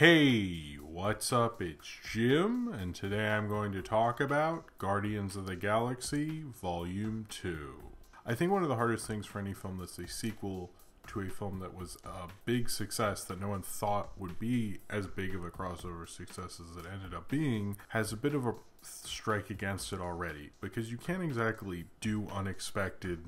Hey, what's up? It's Jim, and today I'm going to talk about Guardians of the Galaxy Volume 2. I think one of the hardest things for any film that's a sequel to a film that was a big success that no one thought would be as big of a crossover success as it ended up being has a bit of a strike against it already, because you can't exactly do unexpected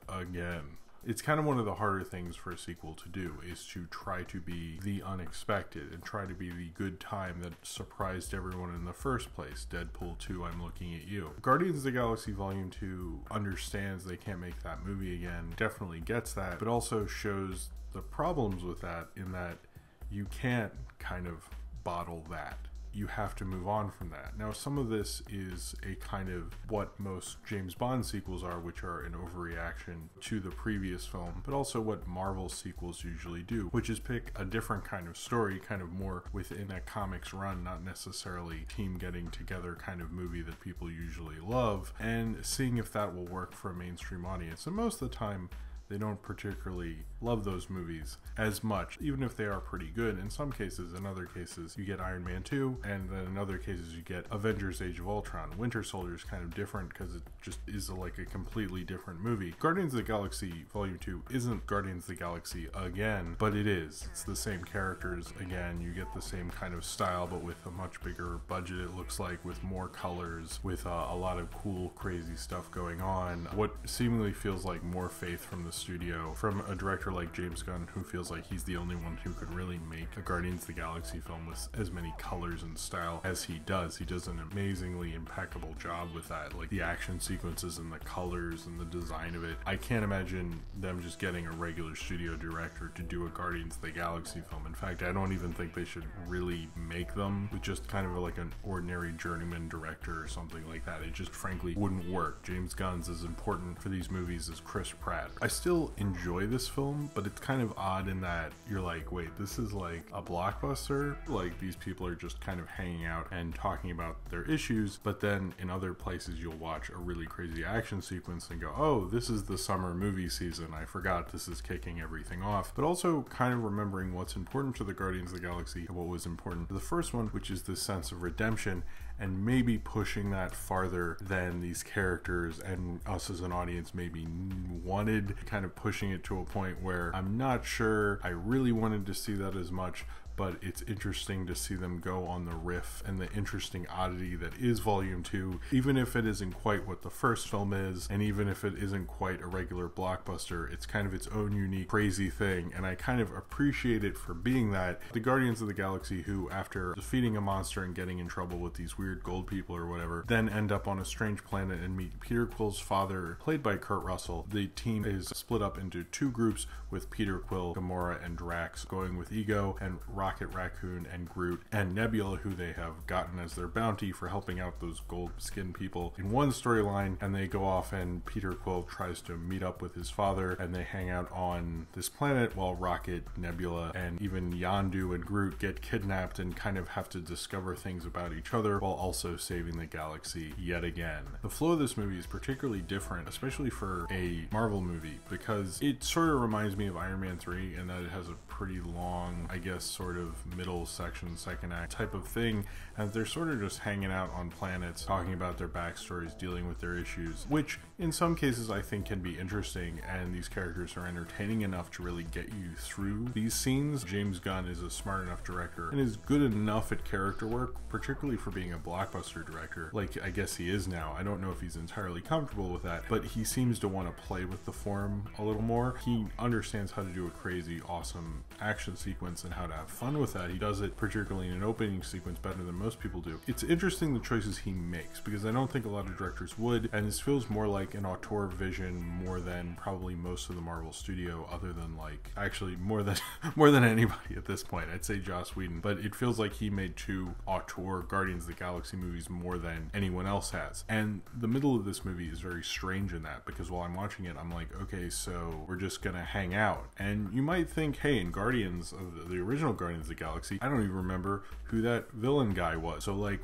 again. It's kind of one of the harder things for a sequel to do, is to try to be the unexpected and try to be the good time that surprised everyone in the first place. Deadpool 2, I'm looking at you. Guardians of the Galaxy Volume 2 understands they can't make that movie again, definitely gets that, but also shows the problems with that in that you can't kind of bottle that. You have to move on from that. Now, some of this is a kind of what most James Bond sequels are, which are an overreaction to the previous film, but also what Marvel sequels usually do, which is pick a different kind of story, kind of more within a comics run, not necessarily team getting together kind of movie that people usually love, and seeing if that will work for a mainstream audience. And most of the time, they don't particularly love those movies as much, even if they are pretty good in some cases. In other cases, you get Iron Man 2, and then in other cases, you get Avengers Age of Ultron. Winter Soldier is kind of different because it just is like a completely different movie. Guardians of the Galaxy Volume 2 isn't Guardians of the Galaxy again, but it is. It's the same characters again. You get the same kind of style, but with a much bigger budget, it looks like, with more colors, with a lot of cool, crazy stuff going on. What seemingly feels like more faith from the studio, from a director like James Gunn, who feels like he's the only one who could really make a Guardians of the Galaxy film with as many colors and style as he does. He does an amazingly impeccable job with that, like the action sequences and the colors and the design of it. I can't imagine them just getting a regular studio director to do a Guardians of the Galaxy film. In fact, I don't even think they should really make them with just kind of like an ordinary journeyman director or something like that. It just frankly wouldn't work. James Gunn's as important for these movies as Chris Pratt. I still enjoy this film, but it's kind of odd in that you're like, wait, this is like a blockbuster? Like, these people are just kind of hanging out and talking about their issues, but then in other places you'll watch a really crazy action sequence and go, oh, this is the summer movie season. I forgot this is kicking everything off. But also kind of remembering what's important to the Guardians of the Galaxy and what was important to the first one, which is this sense of redemption, and maybe pushing that farther than these characters and us as an audience maybe wanted, kind of pushing it to a point where I'm not sure I really wanted to see that as much, but it's interesting to see them go on the riff and the interesting oddity that is Volume 2, even if it isn't quite what the first film is, and even if it isn't quite a regular blockbuster, it's kind of its own unique, crazy thing, and I kind of appreciate it for being that. The Guardians of the Galaxy, who, after defeating a monster and getting in trouble with these weird gold people or whatever, then end up on a strange planet and meet Peter Quill's father, played by Kurt Russell. The team is split up into two groups, with Peter Quill, Gamora, and Drax going with Ego, and Rocket Raccoon and Groot and Nebula, who they have gotten as their bounty for helping out those gold skinned people, in one storyline. And they go off and Peter Quill tries to meet up with his father, and they hang out on this planet while Rocket, Nebula, and even Yondu and Groot get kidnapped and kind of have to discover things about each other while also saving the galaxy yet again. The flow of this movie is particularly different, especially for a Marvel movie, because it sort of reminds me of Iron Man 3 in that it has a pretty long, I guess, sort of middle section, second act type of thing, and they're sort of just hanging out on planets, talking about their backstories, dealing with their issues, which in some cases I think can be interesting, and these characters are entertaining enough to really get you through these scenes. James Gunn is a smart enough director and is good enough at character work, particularly for being a blockbuster director, like I guess he is now. I don't know if he's entirely comfortable with that, but he seems to want to play with the form a little more. He understands how to do a crazy, awesome action sequence and how to have fun with that. He does it, particularly in an opening sequence, better than most people do. It's interesting the choices he makes, because I don't think a lot of directors would, and this feels more like an auteur vision more than probably most of the Marvel studio, other than like, actually more than anybody at this point. I'd say Joss Whedon, but it feels like he made two auteur Guardians of the Galaxy movies more than anyone else has. And the middle of this movie is very strange in that, because while I'm watching it, I'm like, okay, so we're just gonna hang out. And you might think, hey, in Guardians of the original Guardians of the Galaxy, I don't even remember who that villain guy was. So like,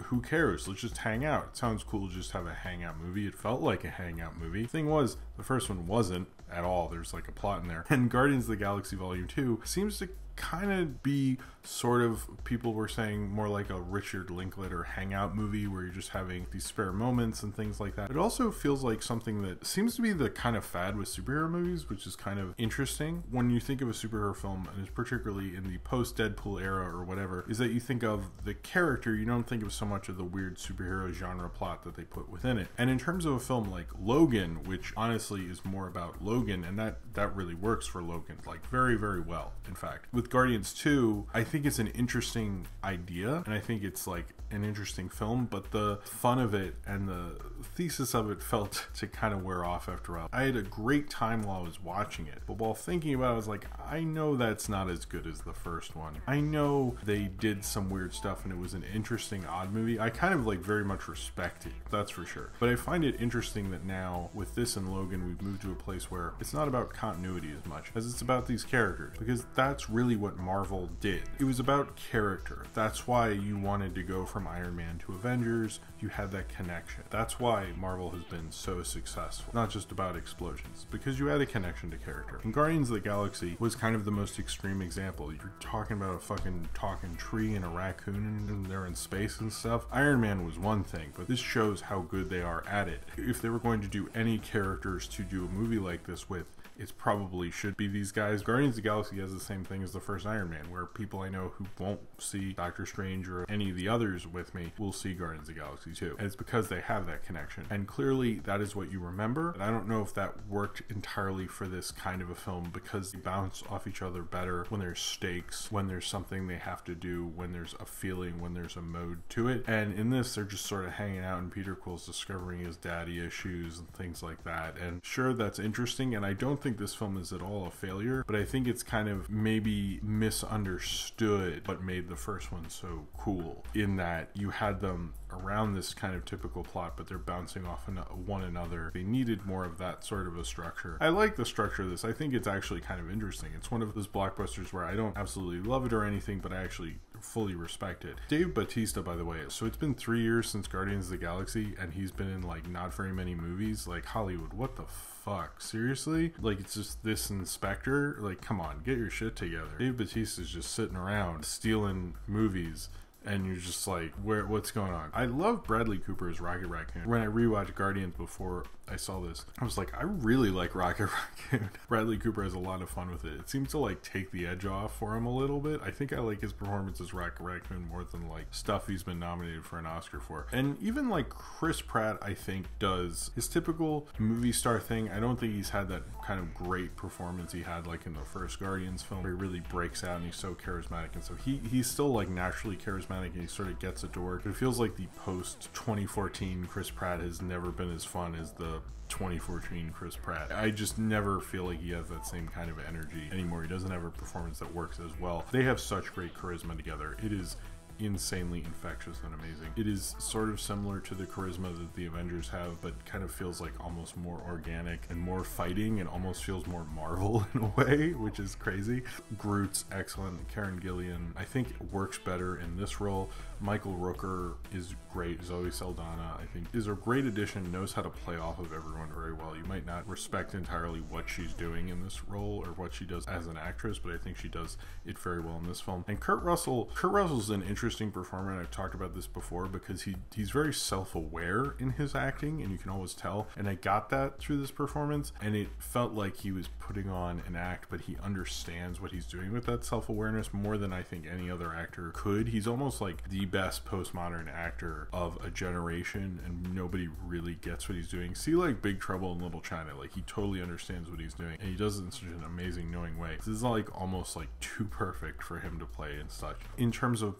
who cares? Let's just hang out. It sounds cool to just have a hangout movie. It felt like a hangout movie. The thing was, the first one wasn't at all. There's like a plot in there. And Guardians of the Galaxy Volume 2 seems to kind of be sort of, people were saying, more like a Richard Linklater hangout movie where you're just having these spare moments and things like that. It also feels like something that seems to be the kind of fad with superhero movies, which is kind of interesting. When you think of a superhero film, and it's particularly in the post-Deadpool era or whatever, is that you think of the character, you don't think of so much of the weird superhero genre plot that they put within it. And in terms of a film like Logan, which honestly is more about Logan, and that really works for Logan, like very, very well, in fact. With Guardians 2, I think it's an interesting idea, and I think it's like an interesting film, but the fun of it and the thesis of it felt to kind of wear off after a while. I had a great time while I was watching it, but while thinking about it, I was like, I know that's not as good as the first one. I know they did some weird stuff and it was an interesting, odd movie. I kind of like very much respect it, that's for sure. But I find it interesting that now with this and Logan, we've moved to a place where it's not about continuity as much as it's about these characters, because that's really what Marvel did. It was about character. That's why you wanted to go from Iron Man to Avengers. You had that connection. That's why Marvel has been so successful. Not just about explosions, because you had a connection to character. And Guardians of the Galaxy was kind of the most extreme example. You're talking about a fucking talking tree and a raccoon and they're in space and stuff. Iron Man was one thing, but this shows how good they are at it. If they were going to do any characters to do a movie like this with, it probably should be these guys. Guardians of the Galaxy has the same thing as the first Iron Man, where people I know who won't see Doctor Strange or any of the others with me will see Guardians of the Galaxy too. And it's because they have that connection. And clearly that is what you remember. And I don't know if that worked entirely for this kind of a film, because they bounce off each other better when there's stakes, when there's something they have to do, when there's a feeling, when there's a mode to it. And in this, they're just sort of hanging out and Peter Quill's discovering his daddy issues and things like that. And sure, that's interesting. And I don't think this film is at all a failure, but I think it's kind of maybe misunderstood what made the first one so cool, in that you had them around this kind of typical plot, but they're bouncing off one another. They needed more of that sort of a structure. I like the structure of this. I think it's actually kind of interesting. It's one of those blockbusters where I don't absolutely love it or anything, but I actually fully respect it. Dave Bautista, by the way, so it's been 3 years since Guardians of the Galaxy, and he's been in like not very many movies. Like, Hollywood, what the fuck? Seriously? Like, it's just this Inspector? Like, come on, get your shit together. Dave Bautista's just sitting around stealing movies, and you're just like, what's going on? I love Bradley Cooper as Rocket Raccoon. When I rewatched Guardians before I saw this, I was like, I really like Rocket Raccoon. Bradley Cooper has a lot of fun with it. It seems to like take the edge off for him a little bit. I think I like his performance as Rocket Raccoon more than like stuff he's been nominated for an Oscar for. And even like Chris Pratt, I think, does his typical movie star thing. I don't think he's had that kind of great performance he had like in the first Guardians film, where he really breaks out and he's so charismatic. And so he's still like naturally charismatic, and he sort of gets it to work. It feels like the post 2014 Chris Pratt has never been as fun as the 2014 Chris Pratt. I just never feel like he has that same kind of energy anymore. He doesn't have a performance that works as well. They have such great charisma together. It is insanely infectious and amazing. It is sort of similar to the charisma that the Avengers have, but kind of feels like almost more organic and more fighting, and almost feels more Marvel in a way, which is crazy. Groot's excellent. Karen Gillian, I think, works better in this role. Michael Rooker is great. Zoe Saldana, I think, is a great addition, knows how to play off of everyone very well. You might not respect entirely what she's doing in this role or what she does as an actress, but I think she does it very well in this film. And Kurt Russell's an interesting performer, and I've talked about this before, because he's very self-aware in his acting, and you can always tell. And I got that through this performance, and it felt like he was putting on an act, but he understands what he's doing with that self-awareness more than I think any other actor could. He's almost like the best postmodern actor of a generation, and nobody really gets what he's doing. See, like Big Trouble in Little China, like he totally understands what he's doing, and he does it in such an amazing, knowing way. This is like almost like too perfect for him to play and such. In terms of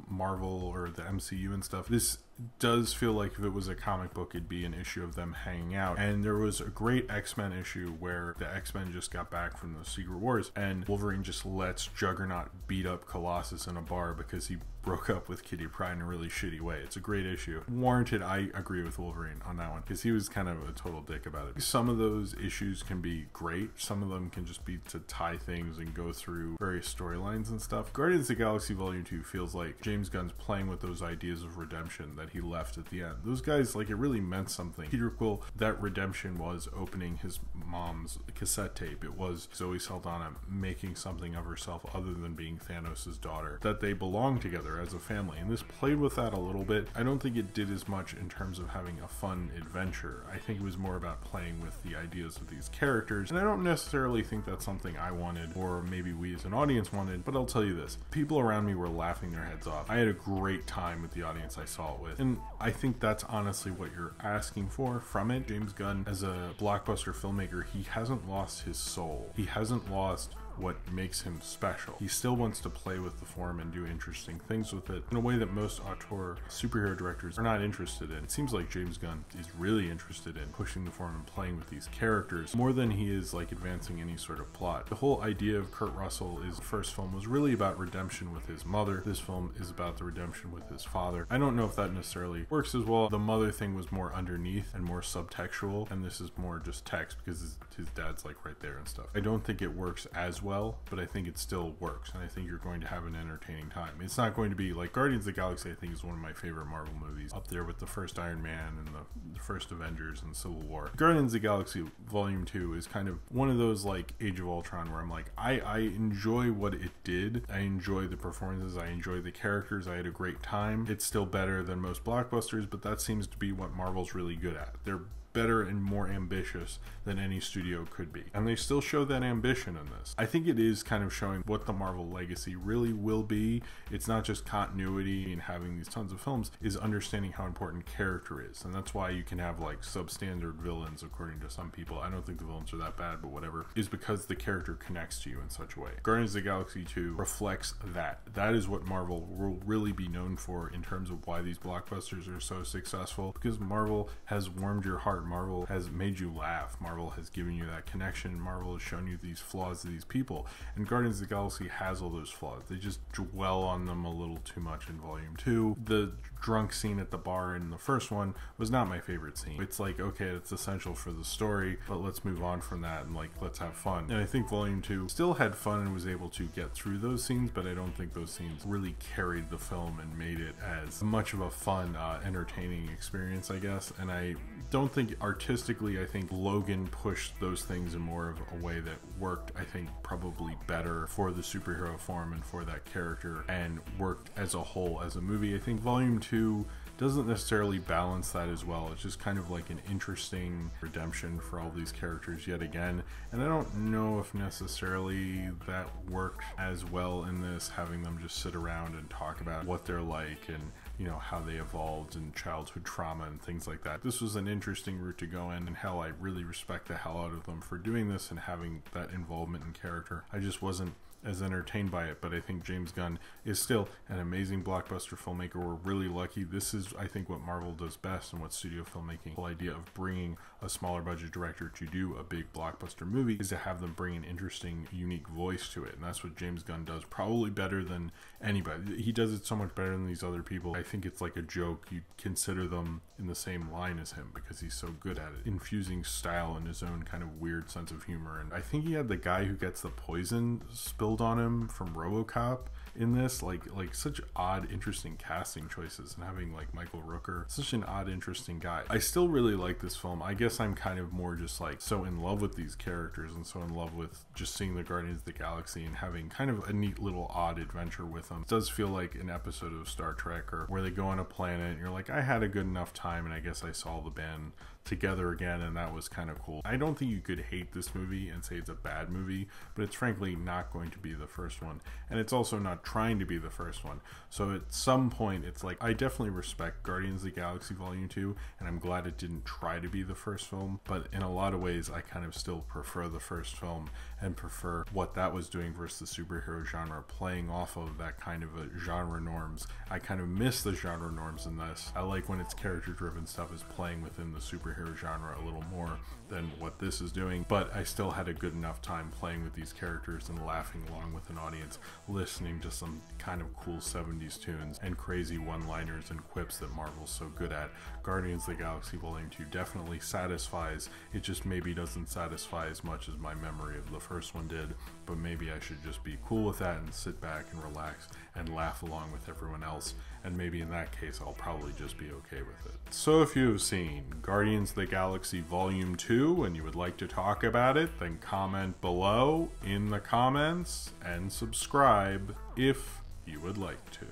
Marvel or the MCU and stuff, this does feel like if it was a comic book, it'd be an issue of them hanging out. And there was a great X-Men issue where the X-Men just got back from the Secret Wars, and Wolverine just lets Juggernaut beat up Colossus in a bar because he broke up with Kitty Pryde in a really shitty way. It's a great issue. Warranted, I agree with Wolverine on that one, because he was kind of a total dick about it. Some of those issues can be great. Some of them can just be to tie things and go through various storylines and stuff. Guardians of the Galaxy Volume 2 feels like James Gunn's playing with those ideas of redemption that he left at the end. Those guys, like, it really meant something. Peter Quill, that redemption was opening his mom's cassette tape. It was Zoe Saldana making something of herself other than being Thanos' daughter. That they belong together as a family, and this played with that a little bit. I don't think it did as much in terms of having a fun adventure. I think it was more about playing with the ideas of these characters, and I don't necessarily think that's something I wanted, or maybe we as an audience wanted, but I'll tell you this, people around me were laughing their heads off. I had a great time with the audience I saw it with, and I think that's honestly what you're asking for from it. James Gunn, as a blockbuster filmmaker, he hasn't lost his soul. He hasn't lost what makes him special. He still wants to play with the form and do interesting things with it in a way that most auteur superhero directors are not interested in. It seems like James Gunn is really interested in pushing the form and playing with these characters more than he is like advancing any sort of plot. The whole idea of Kurt Russell, his first film, was really about redemption with his mother. This film is about the redemption with his father. I don't know if that necessarily works as well. The mother thing was more underneath and more subtextual, and this is more just text because his dad's like right there and stuff. I don't think it works as well, but I think it still works, and I think you're going to have an entertaining time. It's not going to be like Guardians of the Galaxy. I think is one of my favorite Marvel movies, up there with the first Iron Man and the first Avengers and Civil War. Guardians of the Galaxy Volume 2 is kind of one of those like Age of Ultron where I'm like, I enjoy what it did. I enjoy the performances. I enjoy the characters. I had a great time. It's still better than most blockbusters, but that seems to be what Marvel's really good at. They're better and more ambitious than any studio could be, and they still show that ambition in this. I think it is kind of showing what the Marvel legacy really will be. It's not just continuity and having these tons of films, is understanding how important character is, and that's why you can have like substandard villains according to some people. I don't think the villains are that bad, but whatever, is because the character connects to you in such a way. Guardians of the Galaxy 2 reflects that. That is what Marvel will really be known for in terms of why these blockbusters are so successful, because Marvel has warmed your heart. Marvel has made you laugh. Marvel has given you that connection. Marvel has shown you these flaws of these people, and Guardians of the Galaxy has all those flaws. They just dwell on them a little too much in Volume 2. The drunk scene at the bar in the first one was not my favorite scene. It's like, okay, it's essential for the story, but let's move on from that and like, let's have fun. And I think Volume 2 still had fun and was able to get through those scenes, but I don't think those scenes really carried the film and made it as much of a fun, entertaining experience, I guess. And I don't think artistically, I think Logan pushed those things in more of a way that worked, I think, probably better for the superhero form and for that character, and worked as a whole as a movie. I think Volume 2 doesn't necessarily balance that as well. It's just kind of like an interesting redemption for all these characters yet again, and I don't know if necessarily that worked as well in this, having them just sit around and talk about what they're like and, you know, how they evolved and childhood trauma and things like that. This was an interesting route to go in, and hell, I really respect the hell out of them for doing this and having that involvement in character. I just wasn't as entertained by it, but I think James Gunn is still an amazing blockbuster filmmaker. We're really lucky. This is, I think, what Marvel does best and what studio filmmaking, the whole idea of bringing a smaller budget director to do a big blockbuster movie, is to have them bring an interesting, unique voice to it, and that's what James Gunn does probably better than anybody. He does it so much better than these other people. I think it's like a joke. You consider them in the same line as him because he's so good at it, infusing style and his own kind of weird sense of humor. And I think he had the guy who gets the poison spilled on him from RoboCop in this, like such odd, interesting casting choices, and having like Michael Rooker, such an odd, interesting guy. I still really like this film. I guess I'm kind of more just like so in love with these characters and so in love with just seeing the Guardians of the Galaxy and having kind of a neat little odd adventure with them. It does feel like an episode of Star Trek, or where they go on a planet and you're like, I had a good enough time, and I guess I saw the band together again, and that was kind of cool. I don't think you could hate this movie and say it's a bad movie, but it's frankly not going to be the first one, and it's also not not trying to be the first one. So at some point, it's like, I definitely respect Guardians of the Galaxy Volume 2, and I'm glad it didn't try to be the first film, but in a lot of ways, I kind of still prefer the first film and prefer what that was doing versus the superhero genre, playing off of that kind of a genre norms. I kind of miss the genre norms in this. I like when it's character-driven stuff is playing within the superhero genre a little more than what this is doing, but I still had a good enough time playing with these characters and laughing along with an audience, listening to some kind of cool 70s tunes and crazy one-liners and quips that Marvel's so good at. Guardians of the Galaxy Volume 2 definitely satisfies. It just maybe doesn't satisfy as much as my memory of the first one did, but maybe I should just be cool with that and sit back and relax and laugh along with everyone else, and maybe in that case I'll probably just be okay with it. So if you have seen Guardians of the Galaxy Volume 2 and you would like to talk about it, then comment below in the comments and subscribe if you would like to.